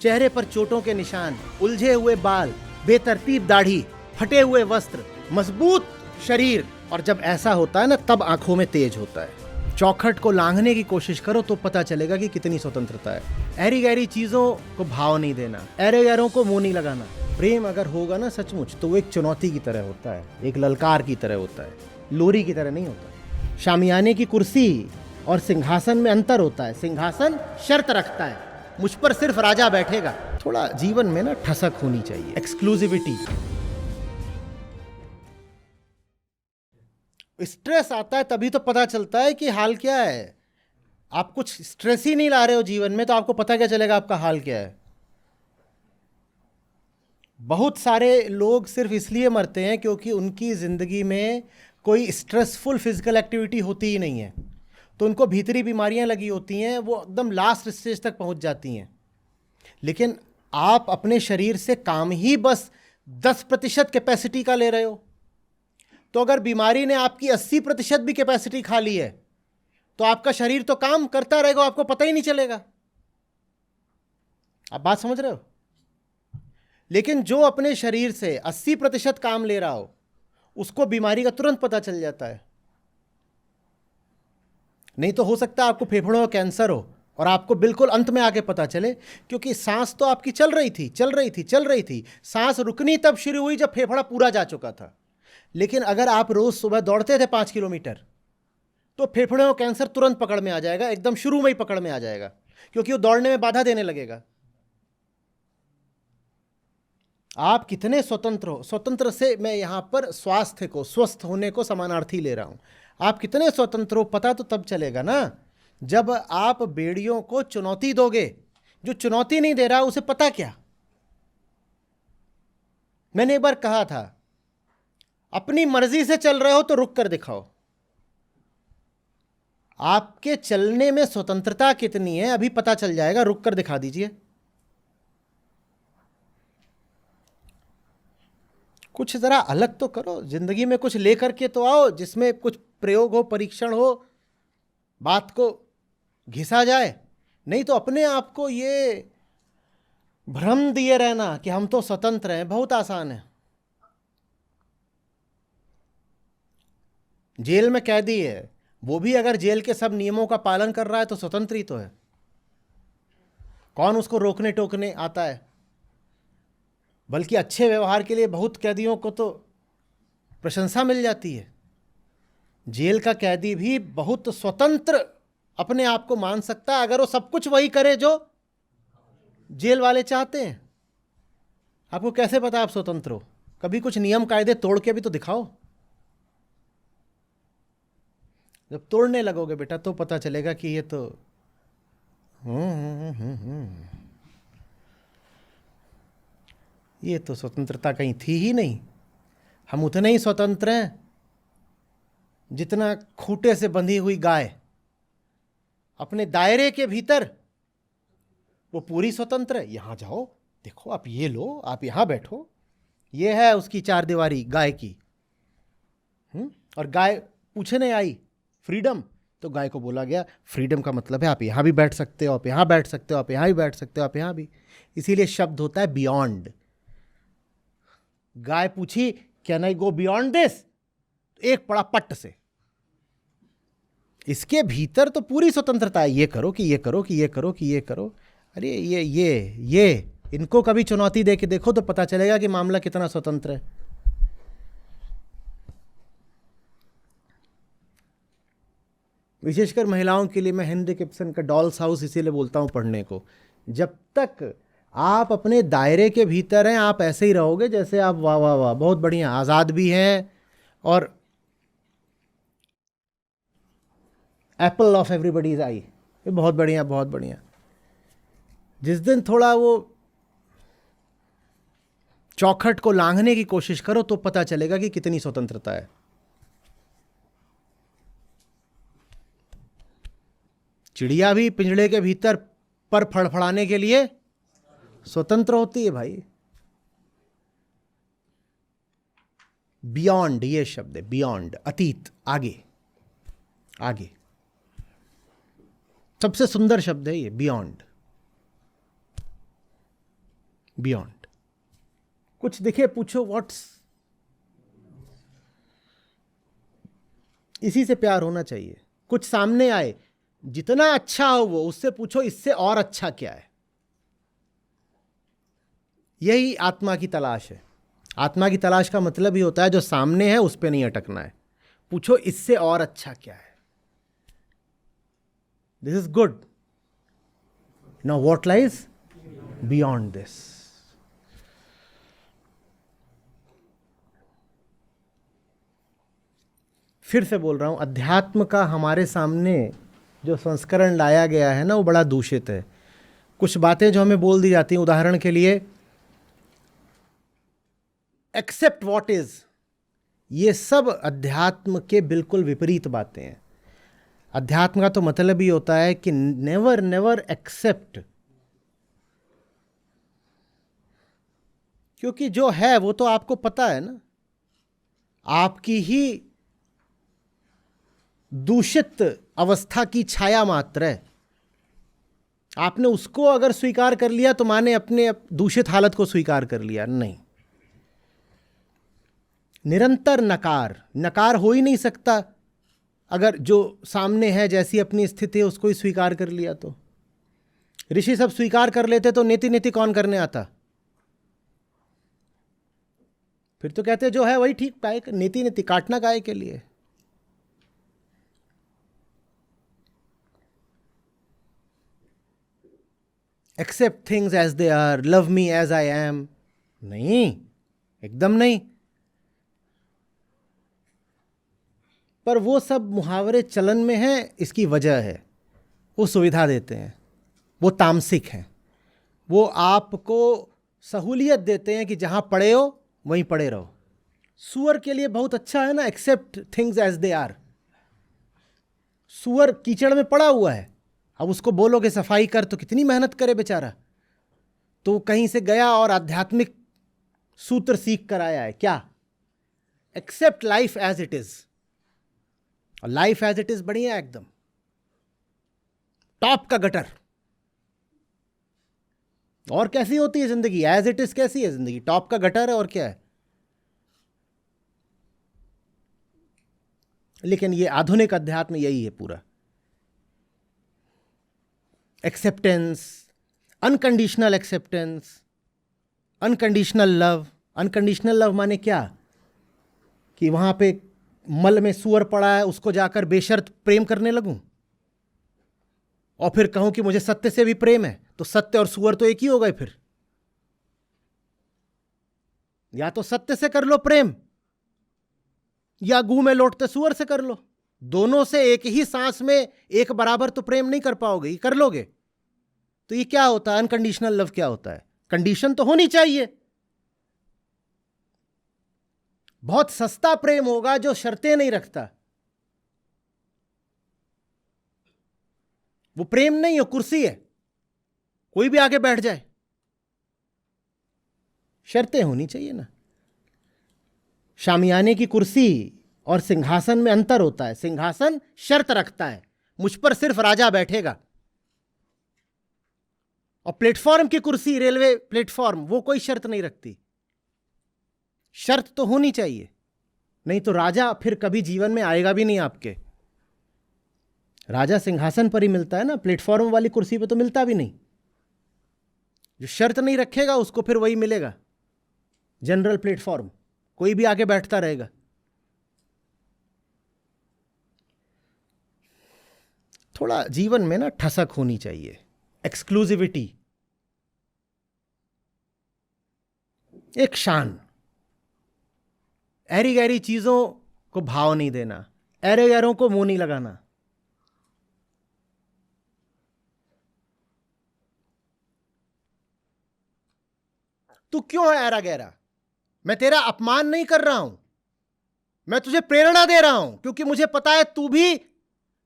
चेहरे पर चोटों के निशान, उलझे हुए बाल, बेतरतीब दाढ़ी, फटे हुए वस्त्र, मजबूत शरीर। और जब ऐसा होता है ना, तब आंखों में तेज होता है। चौखट को लांघने की कोशिश करो तो पता चलेगा कि कितनी स्वतंत्रता है। ऐरी गैरी चीजों को भाव नहीं देना, ऐरे गैरों को मुंह नहीं लगाना। प्रेम अगर होगा ना सचमुच, तो वो एक चुनौती की तरह होता है, एक ललकार की तरह होता है, लोरी की तरह नहीं होता। शामियाने की कुर्सी और सिंहासन में अंतर होता है। सिंहासन शर्त रखता है, मुझ पर सिर्फ राजा बैठेगा। थोड़ा जीवन में ना ठसक होनी चाहिए, एक्सक्लूसिविटी। स्ट्रेस आता है तभी तो पता चलता है कि हाल क्या है। आप कुछ स्ट्रेस ही नहीं ला रहे हो जीवन में, तो आपको पता क्या चलेगा आपका हाल क्या है। बहुत सारे लोग सिर्फ इसलिए मरते हैं क्योंकि उनकी जिंदगी में कोई स्ट्रेसफुल फिजिकल एक्टिविटी होती ही नहीं है, तो उनको भीतरी बीमारियां लगी होती हैं, वो एकदम लास्ट स्टेज तक पहुंच जाती हैं। लेकिन आप अपने शरीर से काम ही बस 10% कैपेसिटी का ले रहे हो, तो अगर बीमारी ने आपकी 80% भी कैपेसिटी खा ली है, तो आपका शरीर तो काम करता रहेगा, आपको पता ही नहीं चलेगा। आप बात समझ रहे हो? लेकिन जो अपने शरीर से 80% काम ले रहा हो, उसको बीमारी का तुरंत पता चल जाता है। नहीं तो हो सकता है आपको फेफड़ों में कैंसर हो और आपको बिल्कुल अंत में आके पता चले, क्योंकि सांस तो आपकी चल रही थी। सांस रुकनी तब शुरू हुई जब फेफड़ा पूरा जा चुका था। लेकिन अगर आप रोज सुबह दौड़ते थे 5 किलोमीटर, तो फेफड़ों में कैंसर तुरंत पकड़ में आ जाएगा, एकदम शुरू में ही पकड़ में आ जाएगा, क्योंकि वो दौड़ने में बाधा देने लगेगा। आप कितने स्वतंत्र हो, स्वतंत्र से मैं यहां पर स्वास्थ्य को, स्वस्थ होने को समानार्थी ले रहा हूं। आप कितने स्वतंत्र हो पता तो तब चलेगा ना, जब आप बेड़ियों को चुनौती दोगे। जो चुनौती नहीं दे रहा उसे पता क्या। मैंने एक बार कहा था, अपनी मर्जी से चल रहे हो तो रुक कर दिखाओ। आपके चलने में स्वतंत्रता कितनी है अभी पता चल जाएगा, रुक कर दिखा दीजिए। कुछ जरा अलग तो करो जिंदगी में, कुछ लेकर के तो आओ जिसमें कुछ प्रयोग हो, परीक्षण हो, बात को घिसा जाए। नहीं तो अपने आप को ये भ्रम दिए रहना कि हम तो स्वतंत्र हैं, बहुत आसान है। जेल में कैदी है, वो भी अगर जेल के सब नियमों का पालन कर रहा है तो स्वतंत्र ही तो है। कौन उसको रोकने टोकने आता है। बल्कि अच्छे व्यवहार के लिए बहुत कैदियों को तो प्रशंसा मिल जाती है। जेल का कैदी भी बहुत स्वतंत्र अपने आप को मान सकता है, अगर वो सब कुछ वही करे जो जेल वाले चाहते हैं। आपको कैसे पता आप स्वतंत्र हो? कभी कुछ नियम कायदे तोड़ के भी तो दिखाओ। जब तोड़ने लगोगे बेटा तो पता चलेगा कि ये तो ये तो स्वतंत्रता कहीं थी ही नहीं। हम उतने ही स्वतंत्र हैं जितना खूंटे से बंधी हुई गाय। अपने दायरे के भीतर वो पूरी स्वतंत्र है। यहां जाओ, देखो, आप ये लो, आप यहां बैठो, ये है उसकी चार दीवारी गाय की। और गाय पूछने आई फ्रीडम, तो गाय को बोला गया फ्रीडम का मतलब है आप यहां भी बैठ सकते हो, आप यहां बैठ सकते हो, आप यहां भी बैठ सकते हो, आप यहां भी। इसीलिए शब्द होता है बियॉन्ड। गाय पूछी can I go beyond this, एक पड़ा पट्ट से। इसके भीतर तो पूरी स्वतंत्रता है, ये करो कि ये करो कि ये करो कि ये करो। अरे ये इनको कभी चुनौती दे के देखो तो पता चलेगा कि मामला कितना स्वतंत्र है। विशेषकर महिलाओं के लिए मैं हेनरिक इब्सन का डॉल्स हाउस इसीलिए बोलता हूं पढ़ने को। जब तक आप अपने दायरे के भीतर हैं, आप ऐसे ही रहोगे जैसे आप वाह वाह वाह बहुत बढ़िया, आज़ाद भी हैं और एप्पल ऑफ एवरीबडीज आई, ये बहुत बढ़िया बहुत बढ़िया। जिस दिन थोड़ा वो चौखट को लांघने की कोशिश करो तो पता चलेगा कि कितनी स्वतंत्रता है। चिड़िया भी पिंजड़े के भीतर पर फड़फड़ाने के लिए स्वतंत्र होती है भाई। बियॉन्ड ये शब्द है, बियॉन्ड, अतीत, आगे आगे। सबसे सुंदर शब्द है ये बियॉन्ड। बियॉन्ड। कुछ दिखे पूछो व्हाट्स, इसी से प्यार होना चाहिए। कुछ सामने आए, जितना अच्छा हो वो, उससे पूछो इससे और अच्छा क्या है। यही आत्मा की तलाश है। आत्मा की तलाश का मतलब ही होता है जो सामने है उस पे नहीं अटकना है, पूछो इससे और अच्छा क्या है। This is good, now what lies beyond this. फिर से बोल रहा हूं, अध्यात्म का हमारे सामने जो संस्करण लाया गया है ना, वो बड़ा दूषित है। कुछ बातें जो हमें बोल दी जाती हैं, उदाहरण के लिए एक्सेप्ट व्हाट इज, ये सब अध्यात्म के बिल्कुल विपरीत बातें हैं। अध्यात्म का तो मतलब ही होता है कि नेवर नेवर एक्सेप्ट, क्योंकि जो है वो तो आपको पता है ना, आपकी ही दूषित अवस्था की छाया मात्र है। आपने उसको अगर स्वीकार कर लिया तो माने अपने दूषित हालत को स्वीकार कर लिया, नहीं। निरंतर नकार, नकार हो ही नहीं सकता अगर जो सामने है जैसी अपनी स्थिति है उसको ही स्वीकार कर लिया तो। ऋषि सब स्वीकार कर लेते तो नीति नीति कौन करने आता? फिर तो कहते जो है वही ठीक, काहे नीति नीति काटना काहे के लिए। Accept things as they are, love me as I am, नहीं, एकदम नहीं। पर वो सब मुहावरे चलन में हैं, इसकी वजह है वो सुविधा देते हैं, वो तामसिक हैं, वो आपको सहूलियत देते हैं कि जहां पड़े हो वहीं पड़े रहो। सुअर के लिए बहुत अच्छा है ना, accept things as they are. सुअर कीचड़ में पड़ा हुआ है, अब उसको बोलोगे सफाई कर तो कितनी मेहनत करे बेचारा। तो कहीं से गया और आध्यात्मिक सूत्र सीख कर आया है, क्या? Accept life as it is. और लाइफ एज इट इज बढ़िया, एकदम टॉप का गटर। और कैसी होती है जिंदगी? एज इट इज कैसी है जिंदगी? टॉप का गटर है, और क्या है। लेकिन ये आधुनिक अध्यात्म यही है पूरा, acceptance, unconditional acceptance, unconditional love. Unconditional love माने क्या? कि वहां पे मल में सुअर पड़ा है, उसको जाकर बेशर्त प्रेम करने लगूं और फिर कहूं कि मुझे सत्य से भी प्रेम है, तो सत्य और सुअर तो एक ही हो गए फिर। या तो सत्य से कर लो प्रेम, या गू में लौटते सुअर से कर लो। दोनों से एक ही सांस में एक बराबर तो प्रेम नहीं कर पाओगे। ये कर लोगे तो ये क्या होता है? अनकंडीशनल लव क्या होता है? कंडीशन तो होनी चाहिए। बहुत सस्ता प्रेम होगा जो शर्तें नहीं रखता, वो प्रेम नहीं है, कुर्सी है, कोई भी आके बैठ जाए। शर्तें होनी चाहिए ना। शामियाने की कुर्सी और सिंहासन में अंतर होता है। सिंहासन शर्त रखता है, मुझ पर सिर्फ राजा बैठेगा। और प्लेटफॉर्म की कुर्सी, रेलवे प्लेटफॉर्म, वो कोई शर्त नहीं रखती। शर्त तो होनी चाहिए, नहीं तो राजा फिर कभी जीवन में आएगा भी नहीं आपके। राजा सिंहासन पर ही मिलता है ना, प्लेटफॉर्म वाली कुर्सी पे तो मिलता भी नहीं। जो शर्त नहीं रखेगा उसको फिर वही मिलेगा, जनरल प्लेटफॉर्म, कोई भी आके बैठता रहेगा। थोड़ा जीवन में ना ठसक होनी चाहिए, एक्सक्लूसिविटी, एक शान। ऐरी गैरी चीजों को भाव नहीं देना, ऐरे गैरों को मुंह नहीं लगाना। तू क्यों है ऐरा गैरा? मैं तेरा अपमान नहीं कर रहा हूं, मैं तुझे प्रेरणा दे रहा हूं, क्योंकि मुझे पता है तू भी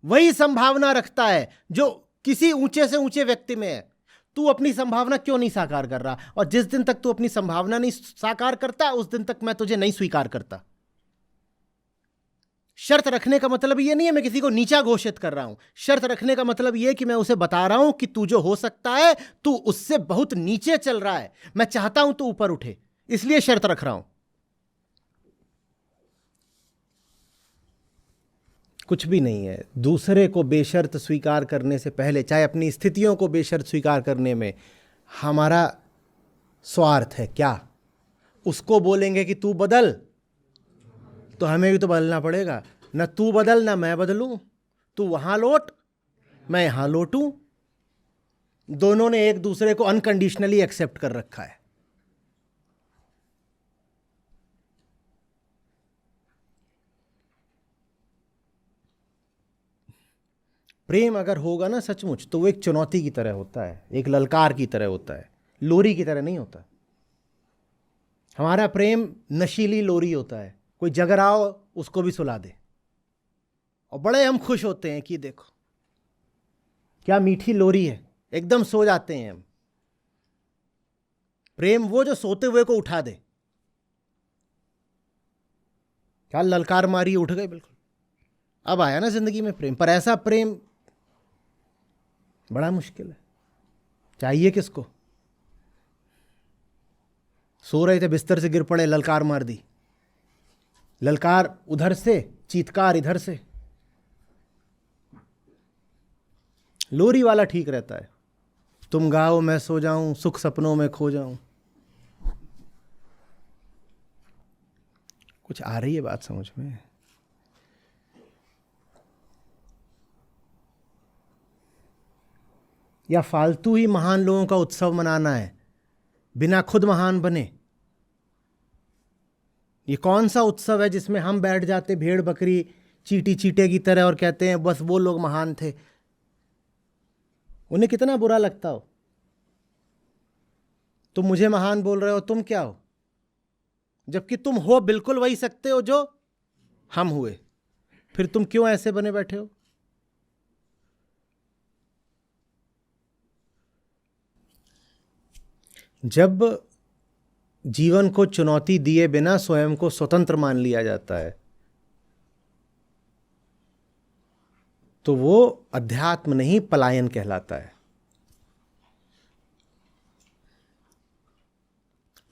वही संभावना रखता है जो किसी ऊंचे से ऊंचे व्यक्ति में है। तू अपनी संभावना क्यों नहीं साकार कर रहा? और जिस दिन तक तू अपनी संभावना नहीं साकार करता, उस दिन तक मैं तुझे नहीं स्वीकार करता। शर्त रखने का मतलब ये नहीं है मैं किसी को नीचा घोषित कर रहा हूं। शर्त रखने का मतलब ये कि मैं उसे बता रहा हूं कि तू जो हो सकता है तू उससे बहुत नीचे चल रहा है, मैं चाहता हूं तू ऊपर उठे, इसलिए शर्त रख रहा हूं। कुछ भी नहीं है। दूसरे को बेशर्त स्वीकार करने से पहले, चाहे अपनी स्थितियों को बेशर्त स्वीकार करने में हमारा स्वार्थ है क्या? उसको बोलेंगे कि तू बदल, तो हमें भी तो बदलना पड़ेगा। न तू बदल ना मैं बदलूं, तू वहां लौट मैं यहां लौटूं। दोनों ने एक दूसरे को अनकंडीशनली एक्सेप्ट कर रखा है। प्रेम अगर होगा ना सचमुच, तो वो एक चुनौती की तरह होता है, एक ललकार की तरह होता है, लोरी की तरह नहीं होता। हमारा प्रेम नशीली लोरी होता है, कोई जग रहा हो उसको भी सुला दे, और बड़े हम खुश होते हैं कि देखो क्या मीठी लोरी है, एकदम सो जाते हैं हम। प्रेम वो जो सोते हुए को उठा दे, क्या ललकार मारी उठ गए, बिल्कुल। अब आया ना जिंदगी में प्रेम, पर ऐसा प्रेम बड़ा मुश्किल है। चाहिए किसको? सो रहे थे, बिस्तर से गिर पड़े, ललकार मार दी, ललकार उधर से, चीत्कार इधर से। लोरी वाला ठीक रहता है, तुम गाओ मैं सो जाऊं, सुख सपनों में खो जाऊं। कुछ आ रही है बात समझ में? या फालतू ही महान लोगों का उत्सव मनाना है बिना खुद महान बने? ये कौन सा उत्सव है जिसमें हम बैठ जाते भेड़ बकरी चीटी चीटे की तरह और कहते हैं बस वो लोग महान थे? उन्हें कितना बुरा लगता हो। तुम मुझे महान बोल रहे हो, तुम क्या हो? जबकि तुम हो बिल्कुल वही सकते हो जो हम हुए, फिर तुम क्यों ऐसे बने बैठे हो? जब जीवन को चुनौती दिए बिना स्वयं को स्वतंत्र मान लिया जाता है, तो वो अध्यात्म नहीं पलायन कहलाता है।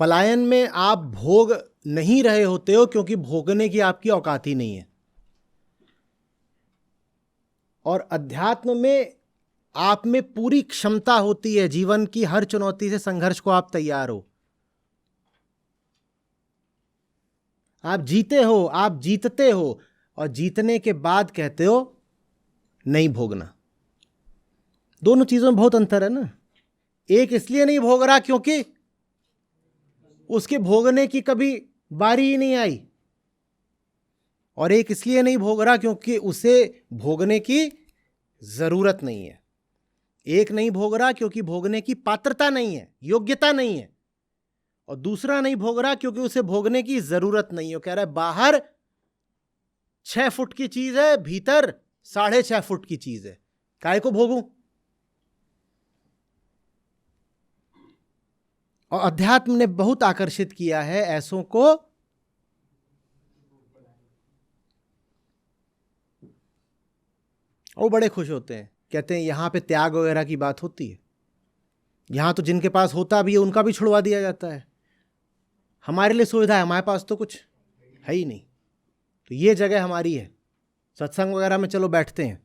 पलायन में आप भोग नहीं रहे होते हो क्योंकि भोगने की आपकी औकात ही नहीं है, और अध्यात्म में आप में पूरी क्षमता होती है, जीवन की हर चुनौती से संघर्ष को आप तैयार हो, आप जीते हो, आप जीतते हो, और जीतने के बाद कहते हो नहीं भोगना। दोनों चीजों में बहुत अंतर है ना। एक इसलिए नहीं भोग रहा क्योंकि उसके भोगने की कभी बारी ही नहीं आई, और एक इसलिए नहीं भोग रहा क्योंकि उसे भोगने की जरूरत नहीं है। एक नहीं भोग रहा क्योंकि भोगने की पात्रता नहीं है, योग्यता नहीं है, और दूसरा नहीं भोग रहा क्योंकि उसे भोगने की जरूरत नहीं है। कह रहा है बाहर 6 फुट की चीज है, भीतर 6.5 फुट की चीज है, काय को भोगूं? और अध्यात्म ने बहुत आकर्षित किया है ऐसों को, और बड़े खुश होते हैं, कहते हैं यहां पे त्याग वगैरह की बात होती है, यहां तो जिनके पास होता भी है उनका भी छुड़वा दिया जाता है। हमारे लिए सुविधा है, हमारे पास तो कुछ है ही नहीं, तो ये जगह हमारी है, सत्संग वगैरह में चलो बैठते हैं।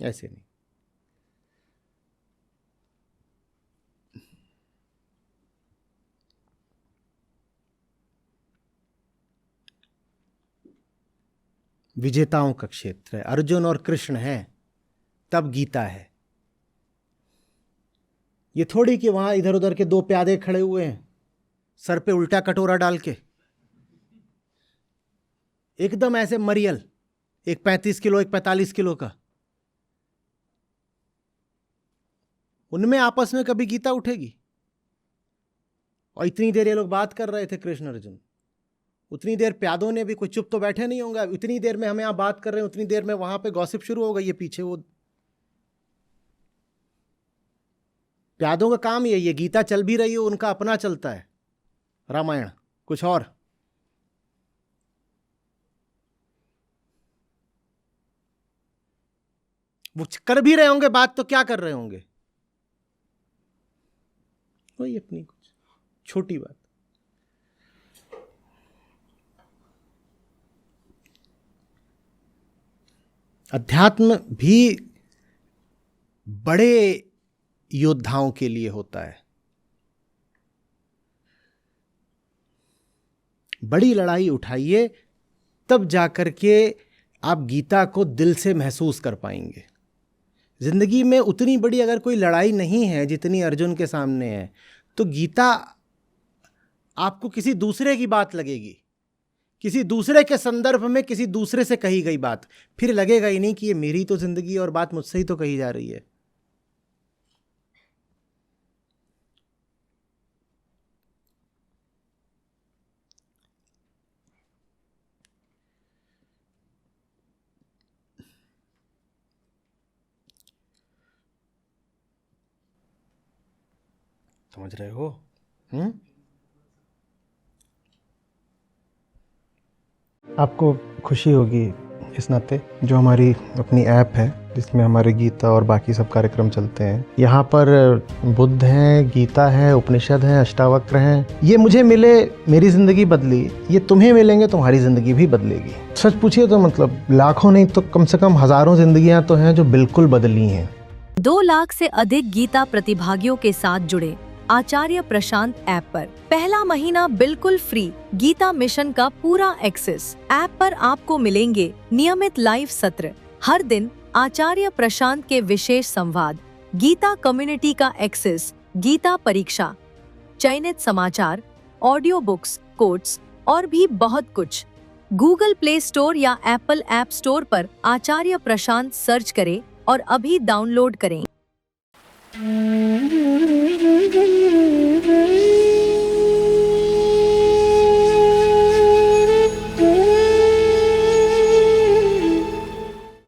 ऐसे नहीं। विजेताओं का क्षेत्र है, अर्जुन और कृष्ण है तब गीता है। ये थोड़ी कि वहां इधर उधर के 2 प्यादे खड़े हुए हैं सर पे उल्टा कटोरा डाल के, एकदम ऐसे मरियल, एक 35 किलो एक 45 किलो का, उनमें आपस में कभी गीता उठेगी? और इतनी देर ये लोग बात कर रहे थे कृष्ण अर्जुन, उतनी देर प्यादों ने भी, कोई चुप तो बैठे नहीं होंगे। इतनी देर में हम यहां बात कर रहे हैं, उतनी देर में वहां पे गॉसिप शुरू हो गई है पीछे। वो प्यादों का काम ये गीता चल भी रही हो, उनका अपना चलता है रामायण, कुछ और? वो कर भी रहे होंगे बात तो क्या कर रहे होंगे? वही अपनी कुछ छोटी बात। अध्यात्म भी बड़े योद्धाओं के लिए होता है। बड़ी लड़ाई उठाइए, तब जाकर के आप गीता को दिल से महसूस कर पाएंगे। जिंदगी में उतनी बड़ी अगर कोई लड़ाई नहीं है जितनी अर्जुन के सामने है, तो गीता आपको किसी दूसरे की बात लगेगी, किसी दूसरे के संदर्भ में किसी दूसरे से कही गई बात। फिर लगेगा ही नहीं कि ये मेरी तो जिंदगी और बात मुझसे ही तो कही जा रही है। समझ रहे हो? आपको खुशी होगी इस नाते, जो हमारी अपनी ऐप है जिसमें हमारे गीता और बाकी सब कार्यक्रम चलते हैं, यहाँ पर बुद्ध हैं, गीता है, उपनिषद हैं, अष्टावक्र हैं। ये मुझे मिले, मेरी ज़िंदगी बदली, ये तुम्हें मिलेंगे, तुम्हारी ज़िंदगी भी बदलेगी। सच पूछिए तो मतलब लाखों नहीं तो कम से कम हज़ारों ज़िंदगियाँ तो हैं जो बिल्कुल बदली हैं। 2 लाख से अधिक गीता प्रतिभागियों के साथ जुड़े आचार्य प्रशांत ऐप पर पहला महीना बिल्कुल फ्री गीता मिशन का पूरा एक्सेस। ऐप पर आपको मिलेंगे नियमित लाइव सत्र, हर दिन आचार्य प्रशांत के विशेष संवाद, गीता कम्युनिटी का एक्सेस, गीता परीक्षा, चयनित समाचार, ऑडियो बुक्स, कोट्स और भी बहुत कुछ। गूगल प्ले स्टोर या एप्पल ऐप स्टोर पर आचार्य प्रशांत सर्च करें और अभी डाउनलोड करें।